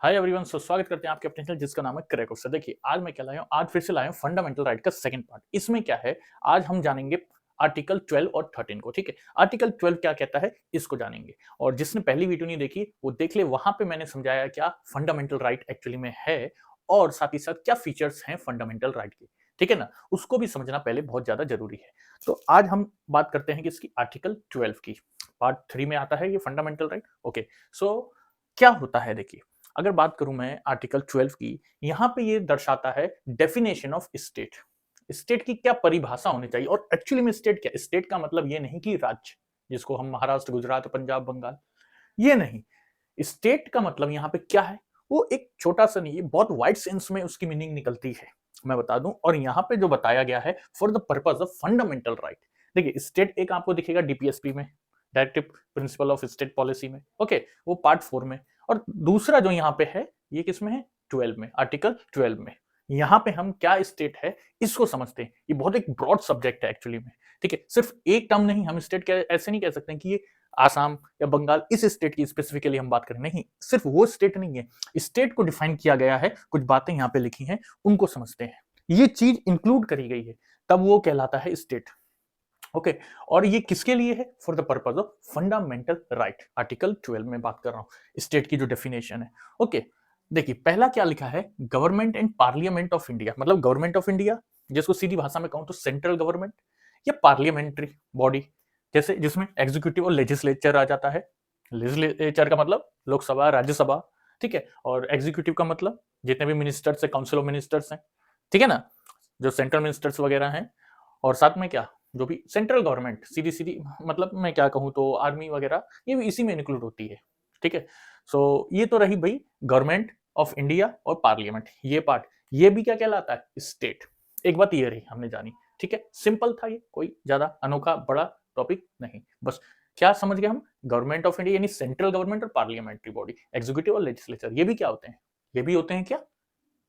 Hi everyone, स्वागत करते हैं आपके अपने चैनल जिसका नाम है क्रैक कोर्स। देखिए आज मैं क्या लाया हूँ, आज फिर से लाया हूँ फंडामेंटल राइट का सेकंड पार्ट। इसमें क्या है, आज हम जानेंगे आर्टिकल 12 और 13 को। ठीक है, आर्टिकल 12 क्या कहता है इसको जानेंगे, और जिसने पहली वीडियो नहीं देखी वो देख ले, वहां पे मैंने समझाया क्या फंडामेंटल राइट एक्चुअली में है और साथ ही साथ क्या फीचर्स हैं फंडामेंटल राइट के। ठीक है ना, उसको भी समझना पहले बहुत ज्यादा जरूरी है। तो आज हम बात करते हैं कि इसकी आर्टिकल 12 की। पार्ट 3 में आता है ये फंडामेंटल राइट। ओके, सो क्या होता है, देखिए अगर बात करूं मैं आर्टिकल 12 की, यहां पे ये दर्शाता है डेफिनेशन ऑफ स्टेट। स्टेट की क्या परिभाषा होनी चाहिए, और एक्चुअली में स्टेट क्या, स्टेट का मतलब ये नहीं कि राज्य, जिसको हम महाराष्ट्र, गुजरात, पंजाब, बंगाल, ये नहीं। स्टेट का मतलब यहाँ पे क्या है, वो एक छोटा सा नहीं, बहुत वाइड सेंस में उसकी मीनिंग निकलती है, मैं बता दूं। और यहाँ पे जो बताया गया है, for the purpose of fundamental right. देखिए स्टेट एक आपको दिखेगा डीपीएसपी में, directive principle of state policy में। ओके, वो पार्ट 4 में। और दूसरा जो यहाँ पे है, ये किसमें है, 12 में, आर्टिकल 12 में। यहाँ पे हम क्या स्टेट है इसको समझते हैं। ये बहुत एक ब्रॉड सब्जेक्ट है एक्चुअली में। ठीक है, सिर्फ एक टर्म नहीं, हम स्टेट ऐसे नहीं कह सकते हैं कि ये आसाम या बंगाल, इस स्टेट की स्पेसिफिकली हम बात करें, नहीं, सिर्फ वो स्टेट नहीं है। स्टेट को डिफाइन किया गया है, कुछ बातें यहाँ पे लिखी हैं, उनको समझते हैं। ये चीज इंक्लूड करी गई है, तब वो कहलाता है स्टेट। ओके, और ये किसके लिए है, for the purpose of fundamental right. Article 12 में बात कर रहा हूं, स्टेट की जो डेफिनेशन है। ओके, देखिए पहला क्या लिखा है, government and parliament of India, मतलब गवर्नमेंट ऑफ इंडिया, जिसको सीधी भाषा में कहूं तो सेंट्रल गवर्नमेंट, या पार्लियामेंट्री बॉडी, जैसे जिसमें एग्जीक्यूटिव और लेजिस्लेचर आ जाता है। लेजिस्लेचर का मतलब लोकसभा, राज्यसभा, ठीक है, और एग्जीक्यूटिव का मतलब जितने भी मिनिस्टर्स है, काउंसिल ऑफ मिनिस्टर्स हैं, ठीक है ना, जो सेंट्रल मिनिस्टर्स वगैरह हैं। और साथ में क्या, जो भी सेंट्रल गवर्नमेंट, सीधी सीधी मतलब मैं क्या कहूँ तो आर्मी वगैरह, ये भी इसी में इंक्लूड होती है। ठीक है, सो ये तो रही भाई गवर्नमेंट ऑफ इंडिया और पार्लियामेंट, ये पार्ट। ये भी क्या कहलाता है, स्टेट। एक बात ये रही हमने जानी। ठीक है, सिंपल था ये, कोई ज्यादा अनोखा बड़ा टॉपिक नहीं। बस क्या समझ गए हम, गवर्नमेंट ऑफ इंडिया यानी सेंट्रल गवर्नमेंट और पार्लियामेंट्री बॉडी, एग्जीक्यूटिव और लेजिस्लेचर, ये भी क्या होते हैं, ये भी होते हैं क्या,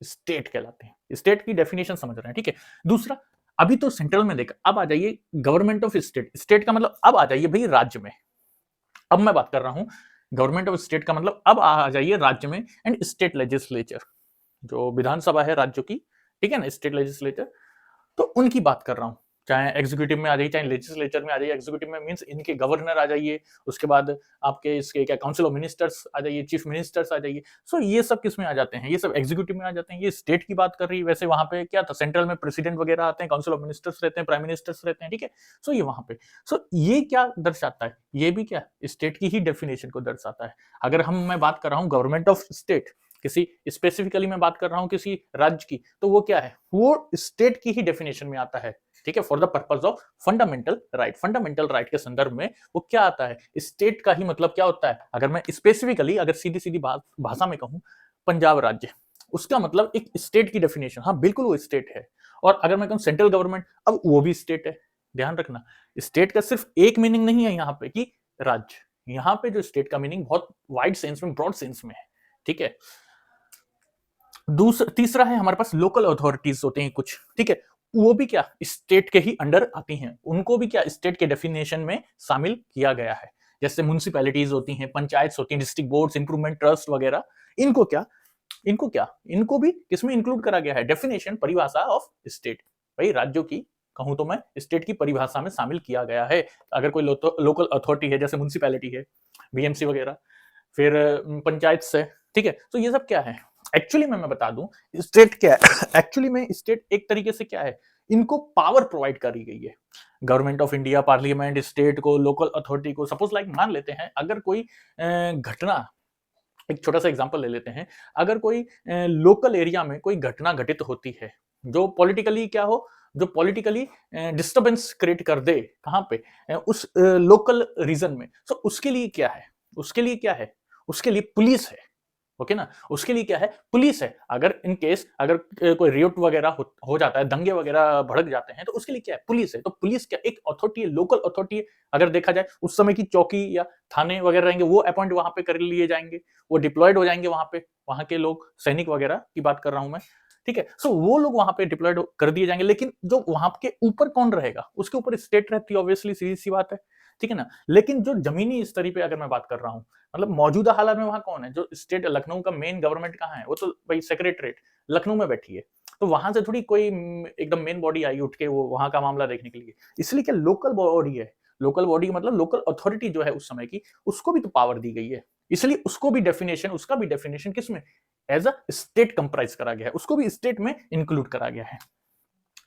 स्टेट कहलाते हैं। स्टेट की डेफिनेशन समझ रहे हैं। ठीक है, दूसरा, अभी तो सेंट्रल में देखा, अब आ जाइए गवर्नमेंट ऑफ स्टेट। स्टेट का मतलब अब आ जाइए भाई राज्य में। अब मैं बात कर रहा हूं गवर्नमेंट ऑफ स्टेट का मतलब अब आ जाइए राज्य में। एंड स्टेट लेजिस्लेचर, जो विधानसभा है राज्यों की, ठीक है ना, स्टेट लेजिस्लेचर, तो उनकी बात कर रहा हूं। चाहे एग्जीक्यूटिव में आ जाइए, चाहे लेजिस्लेचर में आ जाइए। एग्जीक्यूटिव में मींस इनके गवर्नर आ जाइए, उसके बाद आपके इसके क्या काउंसिल ऑफ मिनिस्टर्स आ जाइए, चीफ मिनिस्टर्स आ जाइए। सो ये सब किस में आ जाते हैं, ये सब एग्जीक्यूटिव में आ जाते हैं। ये स्टेट की बात कर रही है, वैसे वहां पे क्या था, सेंट्रल में प्रेसिडेंट वगैरह आते हैं, काउंसिल ऑफ मिनिस्टर्स रहते हैं, प्राइम मिनिस्टर्स रहते हैं। ठीक है, सो ये वहां पे, सो ये क्या दर्शाता है, ये भी क्या स्टेट की ही डेफिनेशन को दर्शाता है। अगर मैं बात कर रहा हूँ गवर्नमेंट ऑफ स्टेट, किसी स्पेसिफिकली मैं बात कर रहा हूं किसी राज्य की, तो वो क्या है, वो स्टेट की ही डेफिनेशन में आता है। ठीक है, for the purpose of fundamental right. Fundamental right के संदर्भ में वो क्या आता है, स्टेट का ही मतलब क्या होता है। अगर मैं स्पेसिफिकली, अगर सीधी सीधी भाषा में कहूं, पंजाब राज्य, उसका मतलब एक स्टेट की डेफिनेशन, हाँ बिल्कुल वो स्टेट है। और अगर मैं कहूं सेंट्रल गवर्नमेंट, अब वो भी स्टेट है। ध्यान रखना, स्टेट का सिर्फ एक मीनिंग नहीं है यहाँ पे कि राज्य, यहाँ पे जो स्टेट का मीनिंग बहुत वाइड सेंस में, ब्रॉड सेंस में है। ठीक है, दूसरा, तीसरा है हमारे पास लोकल अथॉरिटीज होते हैं कुछ। ठीक है, वो भी क्या स्टेट के ही अंडर आती हैं, उनको भी क्या स्टेट के डेफिनेशन में शामिल किया गया है। जैसे म्युनिसिपैलिटीज होती हैं, पंचायत होती हैं, डिस्ट्रिक्ट बोर्ड्स, इंप्रूवमेंट ट्रस्ट वगैरह, इनको क्या, इनको भी किसमें इंक्लूड करा गया है, डेफिनेशन, परिभाषा ऑफ स्टेट। भाई राज्यों की कहूं तो मैं, स्टेट की परिभाषा में शामिल किया गया है। अगर कोई लोकल अथॉरिटी है, जैसे म्युनिसिपैलिटी है, बीएमसी वगैरह, फिर पंचायत से, ठीक है, तो ये सब क्या है, एक्चुअली में मैं बता दूं स्टेट क्या है। एक्चुअली में स्टेट एक तरीके से क्या है, इनको पावर प्रोवाइड करी गई है। Government of India, parliament, state को, लोकल अथॉरिटी को। सपोज लाइक मान लेते हैं, अगर कोई घटना, एक छोटा सा एग्जांपल ले लेते हैं, अगर कोई लोकल एरिया में कोई घटना घटित होती है, जो पॉलिटिकली क्या हो, जो पॉलिटिकली डिस्टरबेंस क्रिएट कर दे, कहां पे, उस लोकल रीजन में, तो उसके लिए क्या है, उसके लिए क्या है, उसके लिए पुलिस है। ओके ना, उसके लिए क्या है, पुलिस है। अगर इन केस, अगर कोई रियोट वगैरह हो जाता है, दंगे वगैरह भड़क जाते हैं, तो उसके लिए क्या है, पुलिस है। तो पुलिस क्या एक अथॉरिटी है, लोकल अथॉरिटी है। अगर देखा जाए उस समय की चौकी या थाने वगैरह रहेंगे, वो अपॉइंट वहां पे कर लिए जाएंगे, वो डिप्लॉयड हो जाएंगे वहां पे, वहां के लोग, सैनिक वगैरह की बात कर रहा हूं मैं। ठीक है, सो वो लोग वहां पे डिप्लॉयड कर दिए जाएंगे, लेकिन जो वहां के ऊपर कौन रहेगा, उसके ऊपर स्टेट रहती है, ऑब्वियसली, सीधी सी बात है। ठीक है ना, लेकिन जो जमीनी स्तर पे अगर मैं बात कर रहा हूं, मतलब मौजूदा हालत में वहां कौन है, जो स्टेट लखनऊ का मेन गवर्नमेंट कहाँ है, वो तो भाई सेक्रेटरीट लखनऊ में बैठी है, तो वहां से थोड़ी कोई एकदम मेन बॉडी आई उठ के वो वहां का मामला देखने के लिए। इसलिए क्या लोकल बॉडी है, लोकल बॉडी मतलब लोकल अथॉरिटी जो है उस समय की, उसको भी तो पावर दी गई है, इसलिए उसको भी डेफिनेशन, उसका भी डेफिनेशन किसमें, एज अ स्टेट कंप्राइज करा गया है, उसको भी स्टेट में इंक्लूड करा गया है।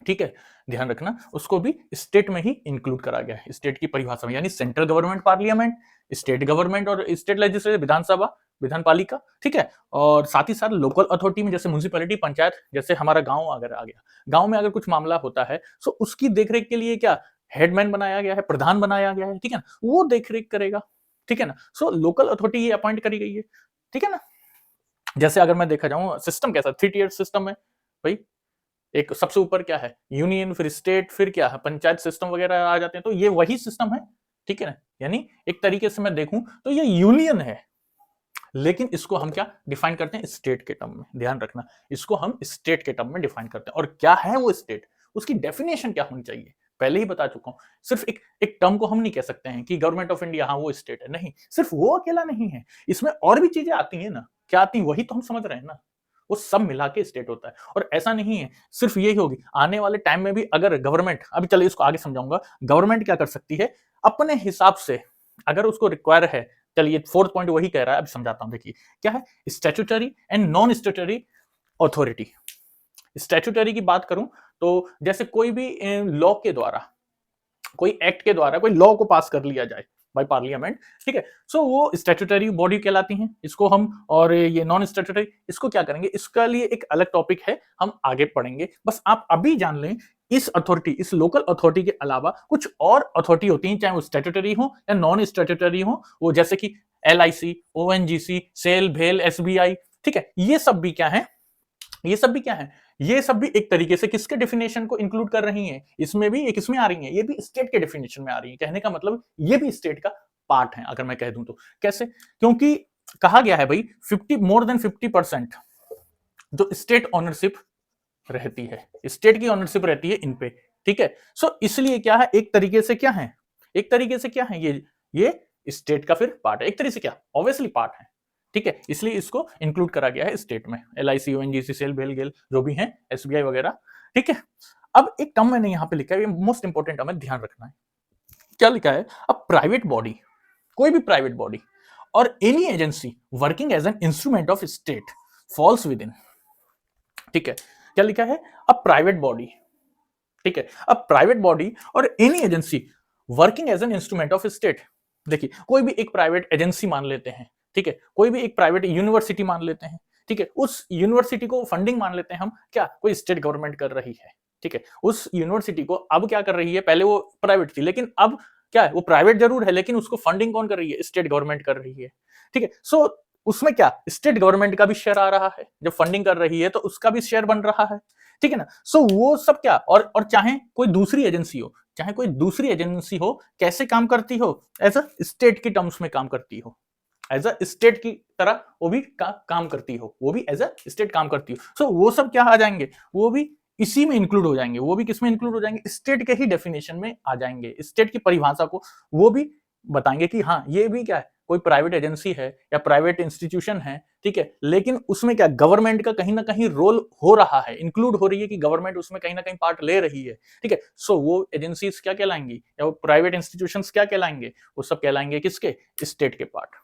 ठीक है, ध्यान रखना, उसको भी स्टेट में ही इंक्लूड करा गया है, स्टेट की परिभाषा में, यानी central government parliament, state government और स्टेट लेजिस्लेचर विधानसभा विधान पालिका। ठीक है, और साथ ही साथ लोकल अथॉरिटी में जैसे म्यूनिसिपैलिटी पंचायत, जैसे हमारा गांव अगर आ गया, गांव में अगर कुछ मामला होता है तो उसकी देखरेख के लिए क्या हेडमैन बनाया गया है, प्रधान बनाया गया है, ठीक है ना, वो देखरेख करेगा। ठीक है ना, सो लोकल अथॉरिटी ये अपॉइंट करी गई है। ठीक है ना, जैसे अगर मैं देखा जाऊं सिस्टम कैसा 3 टियर सिस्टम है भाई, एक सबसे ऊपर क्या है यूनियन, फिर स्टेट, फिर क्या है पंचायत सिस्टम वगैरह आ जाते हैं, तो ये वही सिस्टम है। ठीक है ना, यानी एक तरीके से मैं देखूं तो ये यूनियन है, लेकिन इसको हम क्या डिफाइन करते हैं स्टेट के टर्म में, ध्यान रखना, इसको हम स्टेट के टर्म में डिफाइन करते हैं। और क्या है वो स्टेट, उसकी डेफिनेशन क्या होनी चाहिए, पहले ही बता चुका हूं। सिर्फ एक टर्म को हम नहीं कह सकते हैं कि गवर्नमेंट ऑफ इंडिया हाँ वो स्टेट है, नहीं, सिर्फ वो अकेला नहीं है, इसमें और भी चीजें आती है ना, क्या आती है वही तो हम समझ रहे हैं ना, वो सब मिला के स्टेट होता है। और ऐसा नहीं है सिर्फ यही होगी, आने वाले टाइम में भी अगर गवर्नमेंट, अभी चलिए इसको आगे समझाऊंगा, गवर्नमेंट क्या कर सकती है अपने हिसाब से, अगर उसको रिक्वायर है, चलिए 4th पॉइंट वही कह रहा है, अभी समझाता हूं, देखिए क्या है statutory and non statutory authority. Statutory की बात करूं तो जैसे कोई भी लॉ के द्वारा, कोई एक्ट के द्वारा कोई लॉ को पास कर लिया जाए बाय पार्लियामेंट, ठीक है, सो वो स्टैट्यूटरी बॉडी कहलाती हैं, इसको हम, और ये नॉन स्टैट्यूटरी इसको क्या करेंगे, इसका लिए एक अलग टॉपिक है, हम आगे पढ़ेंगे। बस आप अभी जान लें इस अथॉरिटी, इस लोकल अथॉरिटी के अलावा कुछ और अथॉरिटी होती हैं, चाहे वो स्टैट्यूटरी हो या नॉन स्टैट्यूटरी हो, वो जैसे कि LIC, ONGC, सेल, भेल, SBI। ठीक है, ये सब भी क्या है, ये सब भी क्या है, ये सब भी एक तरीके से किसके डेफिनेशन को इंक्लूड कर रही हैं, इसमें भी, एक इसमें आ रही हैं, ये भी स्टेट के डेफिनेशन में आ रही है। कहने का मतलब ये भी स्टेट का पार्ट है, अगर मैं कह दूं तो। कैसे, क्योंकि कहा गया है भाई 50% जो स्टेट ऑनरशिप रहती है, स्टेट की ऑनरशिप रहती है इन पे। ठीक है, सो इसलिए क्या है, एक तरीके से क्या है, एक तरीके से क्या है, ये स्टेट का फिर पार्ट है, एक तरीके से क्या ऑब्वियसली पार्ट है। ठीक है, इसलिए इसको इंक्लूड करा गया है स्टेट में, LIC, ONGC, सेल, भेल, गेल जो भी है, SBI वगैरह। ठीक है, अब एक टर्म मैंने यहां पे लिखा है, ये मोस्ट इंपॉर्टेंट टर्म है, ध्यान रखना है। क्या लिखा है, अब प्राइवेट बॉडी, कोई भी प्राइवेट बॉडी और any agency working as an instrument of state falls within. ठीक है, क्या लिखा है, अब प्राइवेट बॉडी, ठीक है, अब प्राइवेट बॉडी और any agency working as an instrument of state. देखिए कोई भी एक प्राइवेट एजेंसी मान लेते हैं, ठीक है, कोई भी एक प्राइवेट यूनिवर्सिटी मान लेते हैं, ठीक है, उस यूनिवर्सिटी को फंडिंग मान लेते हैं हम, क्या कोई स्टेट गवर्नमेंट कर रही है। ठीक है, उस यूनिवर्सिटी को अब क्या कर रही है, पहले वो प्राइवेट थी, लेकिन अब क्या है, वो प्राइवेट जरूर है, लेकिन उसको फंडिंग कौन कर रही है, स्टेट गवर्नमेंट कर रही है। ठीक है, सो उसमें क्या स्टेट गवर्नमेंट का भी शेयर आ रहा है, जब फंडिंग कर रही है तो उसका भी शेयर बन रहा है। ठीक है ना, सो वो सब क्या, और चाहे कोई दूसरी एजेंसी हो, चाहे कोई दूसरी एजेंसी हो, कैसे काम करती हो, एज अ स्टेट की टर्म्स में काम करती हो, एज अ स्टेट की तरह वो भी काम करती हो, वो भी एज अ स्टेट काम करती हो। सो वो सब क्या आ जाएंगे, वो भी इसी में इंक्लूड हो जाएंगे, वो भी किसमें इंक्लूड हो जाएंगे, स्टेट के ही डेफिनेशन में आ जाएंगे, स्टेट की परिभाषा को वो भी बताएंगे कि हाँ ये भी क्या है, कोई प्राइवेट एजेंसी है या प्राइवेट इंस्टीट्यूशन है। ठीक है, लेकिन उसमें क्या गवर्नमेंट का कहीं ना कहीं रोल हो रहा है, इंक्लूड हो रही है, कि गवर्नमेंट उसमें कहीं ना कहीं पार्ट ले रही है। ठीक है, सो वो एजेंसीज क्या कहलाएंगी, या वो प्राइवेट इंस्टीट्यूशंस क्या कहलाएंगे, वो सब कहलाएंगे किसके, स्टेट के पार्ट।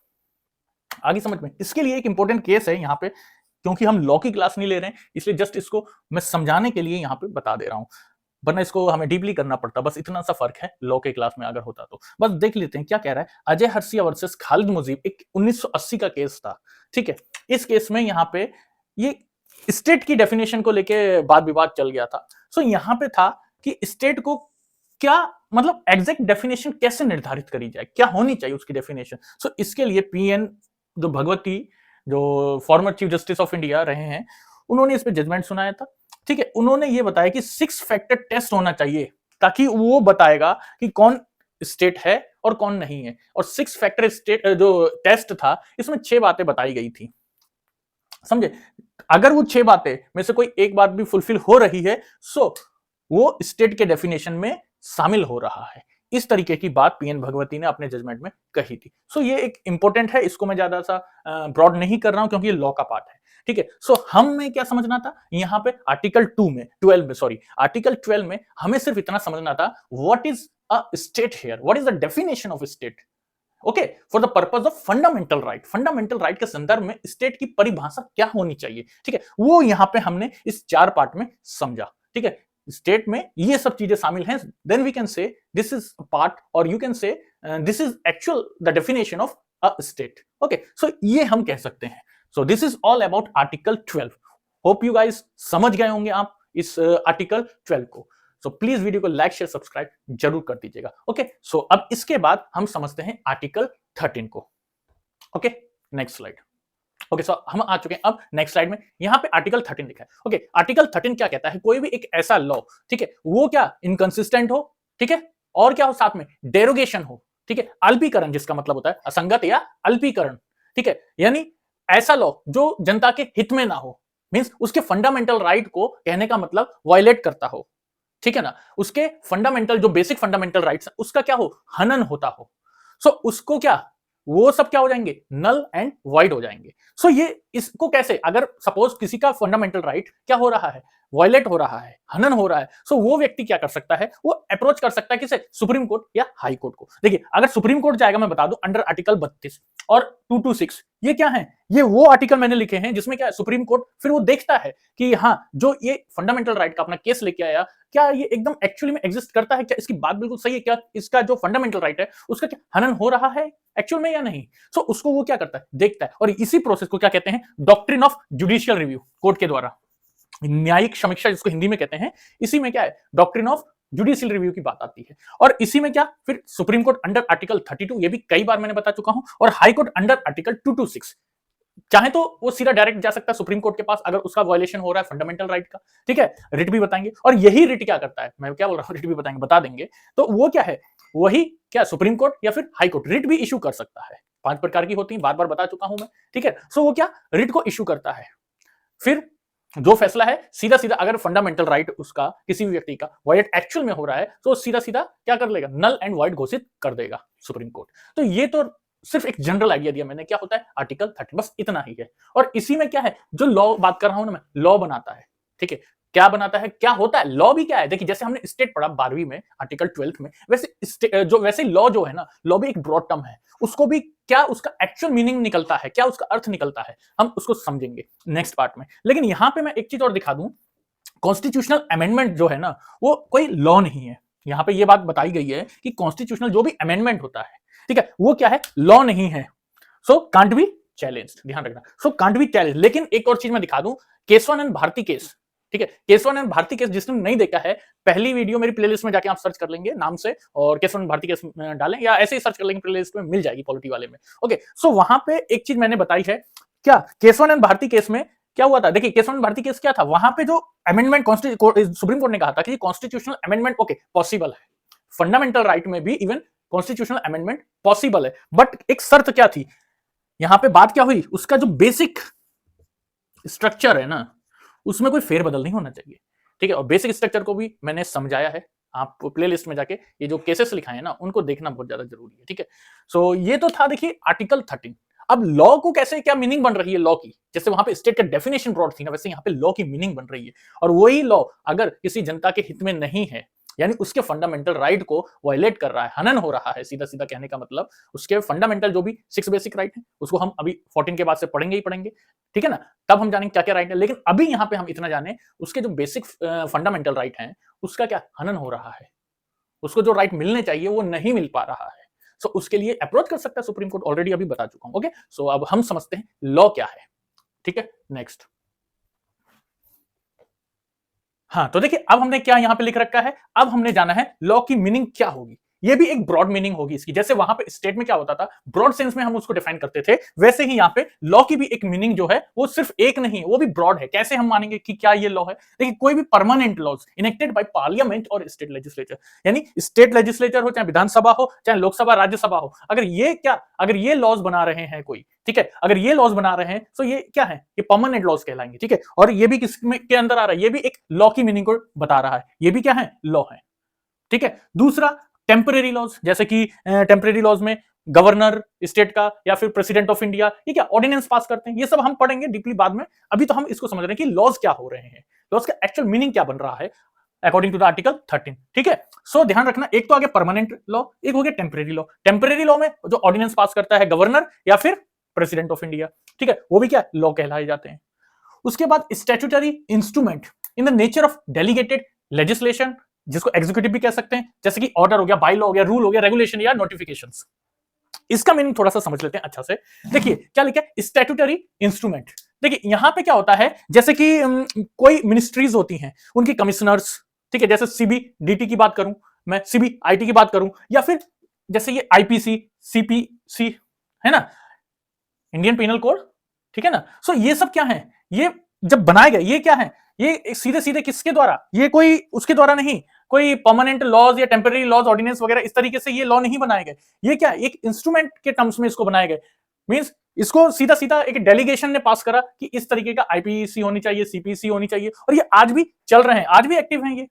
आगे समझ में, इसके लिए एक इंपॉर्टेंट केस है यहाँ पे, क्योंकि हम लॉ की क्लास नहीं ले रहे हैं, इसलिए जस्ट इसको मैं समझाने के लिए यहाँ पे बता दे रहा हूँ, वरना इसको हमें डीपली करना पड़ता, बस इतना सा फर्क है लॉ के क्लास में अगर होता तो। बस देख लेते हैं क्या कह रहा है, अजय हर्षिया वर्सेस खालिद मुजीब, एक 1980 का केस था। ठीक है, इस केस में यहाँ पे ये स्टेट की डेफिनेशन को लेके वाद विवाद चल गया था। सो यहाँ पे था कि स्टेट को क्या मतलब एग्जैक्ट डेफिनेशन कैसे निर्धारित करी जाए, क्या होनी चाहिए उसकी डेफिनेशन। सो इसके लिए PN जो भगवती, जो former chief justice of India रहे हैं, उन्होंने इस पे जजमेंट सुनाया था। ठीक है, उन्होंने ये बताया कि 6 फैक्टर टेस्ट होना चाहिए, ताकि वो बताएगा कि कौन स्टेट है और कौन नहीं है। और 6 फैक्टर स्टेट जो टेस्ट था, इसमें 6 बातें बताई गई थी, समझे। अगर वो 6 बातें में से कोई एक बात भी फुलफिल हो रही है, सो वो स्टेट के डेफिनेशन में शामिल हो रहा है। इस तरीके की बात पीएन भगवती ने अपने जजमेंट में कही थी। सो ये एक इंपॉर्टेंट है, इसको मैं ज्यादा सा ब्रॉड नहीं कर रहा हूं क्योंकि ये लॉ का पार्ट है, ठीक है। सो हमें क्या समझना था यहाँ पे आर्टिकल 2 में 12 में सॉरी आर्टिकल 12 में हमें सिर्फ इतना समझना था what is a state here, what is the definition of state, okay, for the purpose of fundamental right. Fundamental right के संदर्भ में स्टेट की परिभाषा क्या होनी चाहिए, ठीक है, वो यहां पे हमने इस 4 पार्ट में समझा, ठीक है। स्टेट में ये सब चीजें शामिल हैं, then we can say this is part और you can say this is actual the definition of a state, okay. So ये हम कह सकते हैं। So this is all about article 12। Hope you guys समझ गए होंगे आप इस आर्टिकल 12 को। सो प्लीज वीडियो को लाइक शेयर सब्सक्राइब जरूर कर दीजिएगा, ओके। सो अब इसके बाद हम समझते हैं आर्टिकल 13 को, okay. Next slide, okay. So हम आ चुके हैं अब नेक्स्ट स्लाइड में। यहां पे आर्टिकल 13 लिखा है, ओके। आर्टिकल 13 क्या कहता है, कोई भी एक ऐसा लॉ, ठीक है, वो क्या इनकंसिस्टेंट हो, ठीक है, और क्या हो साथ में डेरोगेशन हो, ठीक है, अल्पीकरण जिसका मतलब होता है असंगत या अल्पीकरण, ठीक है, यानी ऐसा लॉ जो जनता के हित में ना हो, मींस उसके फंडामेंटल राइट को कहने का मतलब वायलेट करता हो, ठीक है ना, उसके फंडामेंटल जो बेसिक फंडामेंटल राइट्स उसका क्या हो, हनन होता हो। सो उसको क्या, वो सब क्या हो जाएंगे, नल एंड वाइड हो जाएंगे। सो ये इसको कैसे, अगर सपोज किसी का फंडामेंटल राइट क्या हो रहा है, वायलेट हो रहा है, हनन हो रहा है, सो वो व्यक्ति क्या कर सकता है, वो अप्रोच कर सकता है किसे, सुप्रीम कोर्ट या हाई कोर्ट को। देखिए अगर सुप्रीम कोर्ट जाएगा, मैं बता दूं अंडर आर्टिकल 32 और 226, ये क्या है, ये वो आर्टिकल मैंने लिखे हैं जिसमें क्या है, सुप्रीम कोर्ट फिर वो देखता है कि हाँ जो ये फंडामेंटल राइट का अपना केस लेके आया, क्या ये एकदम एक्चुअली में एग्जिस्ट करता है, क्या इसकी बात बिल्कुल सही है, क्या इसका जो फंडामेंटल राइट है उसका क्या हनन हो रहा है एक्चुअल में या नहीं। सो उसको वो क्या करता है, देखता है, और इसी प्रोसेस को क्या कहते हैं, doctrine of judicial review, court के द्वारा न्यायिक समीक्षा जिसको हिंदी में कहते हैं, इसी में क्या है, डॉक्ट्रिन ऑफ जुडिशियल रिव्यू की बात आती है। और इसी में क्या फिर सुप्रीम कोर्ट अंडर आर्टिकल 32, ये भी कई बार मैंने बता चुका हूं, और हाई कोर्ट अंडर आर्टिकल 226, चाहे तो वो सीधा डायरेक्ट जा सकता है सुप्रीम कोर्ट के पास अगर उसका वायलेशन हो रहा है फंडामेंटल राइट का, ठीक है, रिट भी बताएंगे। और यही रिट क्या करता है, मैं क्या बोल रहा हूं, रिट भी बताएंगे, बता देंगे, तो वो क्या है, वही क्या सुप्रीम कोर्ट या फिर हाई कोर्ट रिट भी इशू कर सकता है। 5 प्रकार की होती है, बार बार बता चुका हूं मैं, ठीक है। सो वो क्या रिट को इशू करता है, फिर जो फैसला है सीधा सीधा अगर फंडामेंटल राइट उसका किसी भी व्यक्ति का वायलेट एक्चुअल में हो रहा है, तो सीधा सीधा क्या कर लेगा, नल एंड वाइड घोषित कर देगा सुप्रीम कोर्ट। तो ये तो सिर्फ एक जनरल आइडिया दिया मैंने, क्या होता है आर्टिकल 13, बस इतना ही है। और इसी में क्या है, जो लॉ बात कर रहा हूं ना मैं, लॉ बनाता है, ठीक है, क्या बनाता है, क्या होता है लॉ भी क्या है। देखिए जैसे हमने स्टेट पढ़ा 12वीं में आर्टिकल 12 में, वैसे लॉ जो है ना, लॉ भी एक ब्रॉड टर्म है, उसको भी क्या उसका एक्चुअल मीनिंग निकलता है, क्या उसका अर्थ निकलता है, हम उसको समझेंगे नेक्स्ट पार्ट में। लेकिन यहां पे मैं एक चीज और दिखा दूं, कॉन्स्टिट्यूशनल अमेंडमेंट जो है ना, वो कोई लॉ नहीं है। यहां पे ये बात बताई गई है कि कॉन्स्टिट्यूशनल जो भी अमेंडमेंट होता है, ठीक है, वो क्या है, लॉ नहीं है। सो कांट बी चैलेंज्ड, ध्यान रखना, सो कांट बी चैलेंज। लेकिन एक और चीज मैं दिखा दूं, केशवानंद भारती केस, ठीक है, केशवानंद भारती केस जिसने नहीं देखा है, पहली वीडियो मेरी प्लेलिस्ट में जाके आप सर्च कर लेंगे नाम से, और केशवानंद भारती केस डालें या ऐसे ही सर्च कर लेंगे, प्लेलिस्ट में मिल जाएगी पॉलिटी वाले में, ओके। सो वहां पे एक चीज मैंने बताई है, क्या केशवानंद भारती केस में क्या हुआ था। देखिए केशवानंद भारती केस क्या था, वहां पे जो अमेंडमेंट सुप्रीम कोर्ट ने कहा था कि कॉन्स्टिट्यूशनल अमेंडमेंट ओके पॉसिबल है, फंडामेंटल राइट में भी इवन कॉन्स्टिट्यूशनल अमेंडमेंट पॉसिबल है, बट एक शर्त क्या थी, यहां पे बात क्या हुई, उसका जो बेसिक स्ट्रक्चर है ना, उसमें कोई फेरबदल नहीं होना चाहिए, ठीक है। और बेसिक स्ट्रक्चर को भी मैंने समझाया है, आप प्लेलिस्ट में जाके ये जो केसेस लिखाए हैं ना, उनको देखना बहुत ज्यादा जरूरी है, ठीक है। सो ये तो था देखिए आर्टिकल 13। अब लॉ को कैसे क्या मीनिंग बन रही है लॉ की, जैसे वहां पे स्टेट का डेफिनेशन ब्रॉड थी ना, वैसे यहाँ पे लॉ की मीनिंग बन रही है। और वही लॉ अगर किसी जनता के हित में नहीं है, यानी उसके फंडामेंटल राइट को वायलेट कर रहा है, हनन हो रहा है, सीधा सीधा कहने का मतलब उसके फंडामेंटल जो भी 6 बेसिक राइट है, उसको हम अभी 14 के बाद से पढ़ेंगे ही पढ़ेंगे, ठीक है ना, तब हम जानेंगे क्या क्या राइट है। लेकिन अभी यहाँ पे हम इतना जाने, उसके जो बेसिक फंडामेंटल राइट है उसका क्या हनन हो रहा है, उसको जो राइट मिलने चाहिए वो नहीं मिल पा रहा है। सो उसके लिए अप्रोच कर सकता है सुप्रीम कोर्ट, ऑलरेडी अभी बता चुका हूं, ओके। सो अब हम समझते हैं लॉ क्या है, ठीक है, नेक्स्ट। हाँ तो देखिए अब हमने क्या यहां पे लिख रखा है, अब हमने जाना है लॉ की मीनिंग क्या होगी। ये भी एक ब्रॉड मीनिंग होगी इसकी, जैसे वहां पे स्टेट में क्या होता था, ब्रॉड सेंस में हम उसको डिफाइन करते थे, वैसे ही यहाँ पे लॉ की भी एक मीनिंग जो है वो सिर्फ एक नहीं है, वो भी ब्रॉड है। कैसे हम मानेंगे कि क्या ये लॉ है, देखिए कोई भी permanent laws enacted by parliament और स्टेट लेजिस्लेचर, यानी स्टेट लेजिस्लेचर हो, चाहे विधानसभा हो, चाहे लोकसभा राज्यसभा हो, अगर ये लॉज बना रहे हैं कोई, ठीक है, अगर ये लॉज बना रहे हैं तो ये क्या है, ये परमानेंट लॉज कहलाएंगे, ठीक है। और ये भी किसमें के अंदर आ रहा है, ये भी एक लॉ की मीनिंग को बता रहा है, ये भी क्या है, लॉ है, ठीक है। दूसरा टेम्परेरी लॉज, जैसे कि टेम्परेरी लॉज में गवर्नर स्टेट का या फिर प्रेसिडेंट ऑफ इंडिया ये क्या ऑर्डिनेंस पास करते हैं, ये सब हम पढ़ेंगे डीपली बाद में। अभी तो हम इसको समझ रहे हैं कि लॉज क्या हो रहे हैं, लॉज का एक्चुअल मीनिंग क्या बन रहा है अकॉर्डिंग टू द आर्टिकल 13। ठीक है, सो ध्यान रखना, एक तो आ गया परमानेंट लॉ, एक हो गया टेम्परेरी लॉ। टेम्परेरी लॉ में जो ऑर्डिनेंस पास करता है गवर्नर या फिर प्रेसिडेंट ऑफ इंडिया, ठीक है, वो भी क्या लॉ कहलाए जाते हैं। उसके बाद statutory instrument in the nature of delegated legislation, जिसको एग्जीक्यूटिव भी कह सकते हैं, जैसे कि ऑर्डर हो गया, बाई लॉ हो गया, रूल हो गया, रेगुलेशन या नोटिफिकेशंस। इसका मीनिंग थोड़ा सा समझ लेते हैं अच्छा से। देखिए क्या लिखा है, स्टैट्यूटरी इंस्ट्रूमेंट। देखिए यहां पे क्या होता है, जैसे कि कोई मिनिस्ट्रीज होती हैं, उनकी कमिश्नर्स, ठीक है, जैसे सीबीडीटी की बात करूं मैं, सीबीआईटी की बात करूं, या फिर जैसे ये आईपीसी, सीपीसी है ना, इंडियन पिनल कोड, ठीक है ना। सो ये सब क्या है, ये जब बनाए गए, ये क्या है, ये सीधे सीधे किसके द्वारा, ये कोई उसके द्वारा नहीं, कोई परमानेंट लॉज या टेम्पररी लॉज ऑर्डिनेंस वगैरह इस तरीके से ये लॉ नहीं बनाए गए। ये क्या एक इंस्ट्रूमेंट के टर्म्स में इसको बनाए गए, मींस इसको सीधा सीधा एक डेलीगेशन ने पास करा कि इस तरीके का आईपीसी होनी चाहिए, सीपीसी होनी चाहिए, और ये आज भी चल रहे हैं, आज भी एक्टिव हैं ये,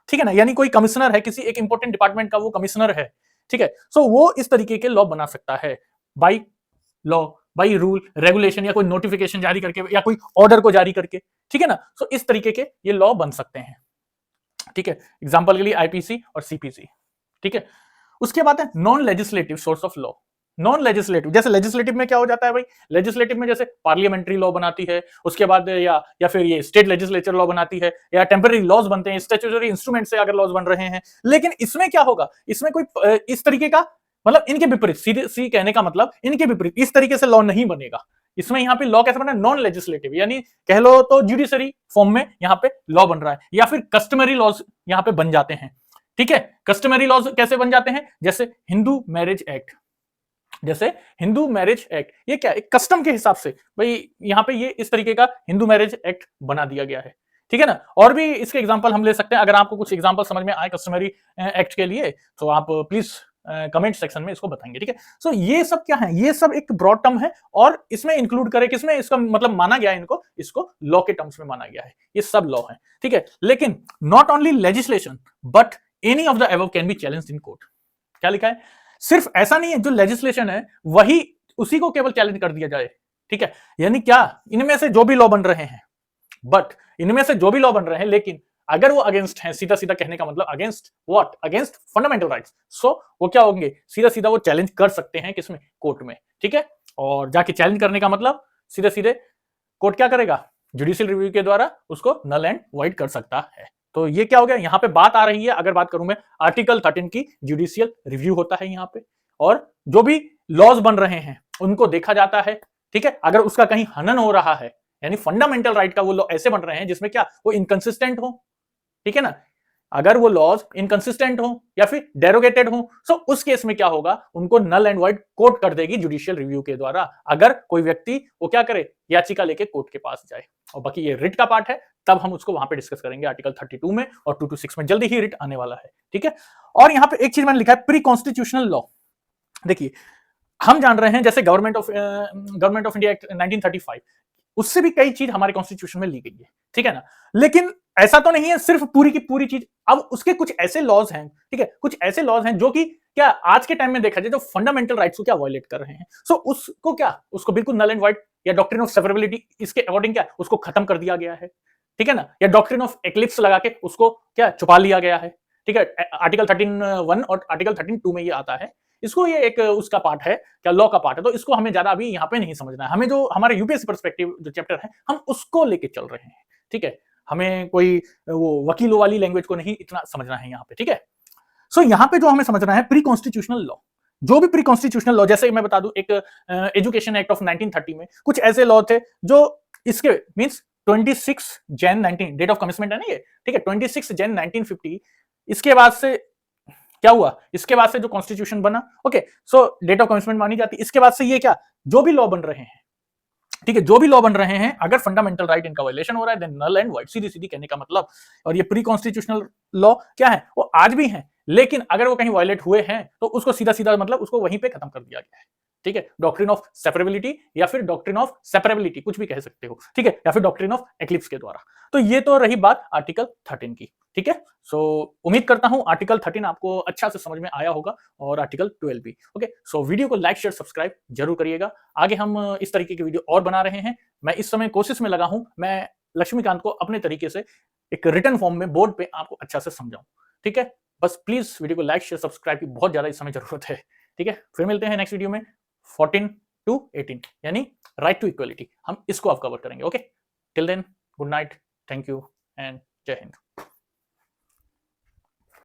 ठीक है ना। यानी कोई कमिश्नर है किसी एक इंपॉर्टेंट डिपार्टमेंट का, वो कमिश्नर है, ठीक है, सो वो इस तरीके के लॉ बना सकता है by law, by rule, regulation, या कोई नोटिफिकेशन जारी करके, या कोई ऑर्डर को जारी करके, ठीक है ना। सो इस तरीके के ये लॉ बन सकते हैं, ठीक है, एग्जांपल के लिए आईपीसी और सीपीसी, ठीक है। उसके बाद है non legislative source of law. Non legislative, जैसे लेजिस्लेटिव में क्या हो जाता है भाई, लेजिस्लेटिव में जैसे पार्लियामेंट्री लॉ बनाती है, उसके बाद या फिर ये स्टेट लेजिस्लेचर लॉ बनाती है, या टेम्पररी लॉज बनते हैं, स्टैट्यूटरी इंस्ट्रूमेंट से अगर लॉज बन रहे हैं। लेकिन इसमें क्या होगा, इसमें कोई इस तरीके का, मतलब इनके विपरीत, सीधे सी कहने का मतलब इनके विपरीत इस तरीके से लॉ नहीं बनेगा। इसमें यहाँ पे लॉ कैसे बना है, नॉन लेजिस्लेटिव, यानी कह लो तो जुडिशरी फॉर्म में यहाँ पे लॉ बन रहा है, या फिर कस्टमरी लॉज यहाँ पे बन जाते हैं, ठीक है। कस्टमरी लॉज कैसे बन जाते हैं, जैसे हिंदू मैरिज एक्ट, जैसे हिंदू मैरिज एक्ट, ये क्या एक कस्टम के हिसाब से भाई यहाँ पे ये इस तरीके का हिंदू मैरिज एक्ट बना दिया गया है, ठीक है ना। और भी इसके एग्जांपल हम ले सकते हैं, अगर आपको कुछ एग्जांपल समझ में आए कस्टमरी एक्ट के लिए तो आप प्लीज कमेंट सेक्शन में इसको बताएंगे, ठीक है। सो ये सब क्या है, ये सब एक ब्रॉड टर्म है, और इसमें इंक्लूड करे किसमें, इसका मतलब माना गया है इनको, इसको लॉ के टर्म्स में माना गया है, ये सब लॉ है, ठीक है। लेकिन not only legislation but any of the above can be challenged in court. क्या लिखा है, सिर्फ ऐसा नहीं है जो लेजिस्लेशन है वही उसी को केवल चैलेंज कर दिया जाए, ठीक है। यानी क्या, इनमें से जो भी लॉ बन रहे हैं, बट इनमें से जो भी लॉ बन रहे हैं, लेकिन अगर वो अगेंस्ट है, सीधा सीधा कहने का मतलब against what, against fundamental rights, so वो क्या होंगे, सीधा सीधा वो चैलेंज कर सकते हैं किसमें, कोर्ट में, ठीक है। और जाके चैलेंज करने का मतलब सीधे सीधे कोर्ट क्या करेगा, जुडिशियल रिव्यू के द्वारा उसको नल एंड वाइड कर सकता है। तो ये क्या हो गया, यहां पे बात आ रही है, अगर बात करूं मैं आर्टिकल 13 की, जुडिशियल रिव्यू होता है यहां पे, और जो भी लॉज बन रहे हैं उनको देखा जाता है, ठीक है। अगर उसका कहीं हनन हो रहा है, यानी फंडामेंटल राइट का वो लॉ ऐसे बन रहे हैं जिसमें क्या वो इनकंसिस्टेंट हो, ठीक है ना, अगर वो लॉज इनकंसिस्टेंट हो या फिर डेरोगेटेड हो, सो उस केस में क्या होगा, उनको नल एंड वाइड कोर्ट कर देगी जुडिशियल रिव्यू के द्वारा, अगर कोई व्यक्ति वो क्या करे, याचिका लेके कोर्ट के पास जाए। और बाकी ये रिट का पार्ट है, तब हम उसको वहां पे डिस्कस करेंगे आर्टिकल 32 में, और 226 में जल्दी ही रिट आने वाला है, ठीक है। और यहां पे एक चीज मैंने लिखा है, प्री कॉन्स्टिट्यूशनल लॉ। देखिए हम जान रहे हैं जैसे गवर्नमेंट ऑफ इंडिया एक्ट 1935, उससे भी कई चीज हमारे कॉन्स्टिट्यूशन में ली गई है, ठीक है ना। लेकिन ऐसा तो नहीं है सिर्फ पूरी की पूरी चीज, अब उसके कुछ ऐसे लॉज हैं, ठीक है, कुछ ऐसे लॉज हैं जो कि क्या आज के टाइम में देखा जाए जो फंडामेंटल राइट्स को क्या वायलेट कर रहे हैं, सो उसको क्या, उसको बिल्कुल नल एंड वाइड, या डॉक्ट्रिन ऑफ सेवरेबिलिटी इसके अकॉर्डिंग क्या उसको खत्म कर दिया गया है, ठीक है ना, या डॉक्ट्रिन ऑफ एक्लिप्स लगा के उसको क्या छुपा लिया गया है, ठीक है। आर्टिकल 13(1) और आर्टिकल 13(2) में ये आता है, इसको ये एक उसका पार्ट है, क्या लॉ का पार्ट है, तो इसको हमें ज्यादा अभी यहाँ पे नहीं समझना है, हमें जो हमारे यूपीएससी पर्सपेक्टिव जो चैप्टर है हम उसको लेके चल रहे हैं, ठीक है। हमें कोई वो वकीलों वाली लैंग्वेज को नहीं इतना समझना है यहाँ पे, ठीक है। सो यहाँ पे जो हमें समझना है प्री कॉन्स्टिट्यूशनल लॉ, जो भी प्री कॉन्स्टिट्यूशनल लॉ, जैसे मैं बता दूं एक एजुकेशन एक्ट ऑफ 1930 में कुछ ऐसे लॉ थे जो इसके means 26 Jan 19 date of commitment है ना ये, ठीक है, 26 जैन 1950, इसके बाद से क्या हुआ, इसके बाद से जो कॉन्स्टिट्यूशन बना, okay, so date of commitment मानी जाती है। इसके बाद से ये क्या, जो भी लॉ बन रहे हैं, ठीक है, जो भी लॉ बन रहे हैं अगर फंडामेंटल राइट इनका वायलेशन हो रहा है देन नल एंड वाइड, सीधी सीधी कहने का मतलब। और ये प्री कॉन्स्टिट्यूशनल लॉ क्या है, वो आज भी है, लेकिन अगर वो कहीं वायलेट हुए हैं तो उसको सीधा सीधा मतलब उसको वहीं पे खत्म कर दिया गया है, ठीक है। डॉक्ट्रिन ऑफ सेपरेबिलिटी या फिर डॉक्ट्रिन ऑफ सेपरेबिलिटी कुछ भी कह सकते हो, ठीक है, या फिर डॉक्ट्रिन ऑफ एक्लिप्स के द्वारा। तो ये तो रही बात आर्टिकल 13 की, ठीक है। ठीक है? सो उम्मीद करता हूँ आर्टिकल 13 आपको अच्छा से समझ में आया होगा और आर्टिकल 12 भी। ओके, सो वीडियो को लाइक, शेयर, सब्सक्राइब जरूर करिएगा। आगे हम इस तरीके की वीडियो और बना रहे हैं। मैं इस समय कोशिश में लगा हूँ, मैं लक्ष्मीकांत को अपने तरीके से एक रिटन फॉर्म में बोर्ड पे आपको अच्छा से समझाऊँ। ठीक है? बस प्लीज़ वीडियो को लाइक, शेयर, सब्सक्राइब की बहुत ज़्यादा इस समय ज़रूरत है। ठीक है? फिर मिलते हैं नेक्स्ट वीडियो में 14 टू 18 यानी राइट टू इक्वालिटी हम इसको अब कवर करेंगे। Okay? Till then good night, thank you and जय हिंद।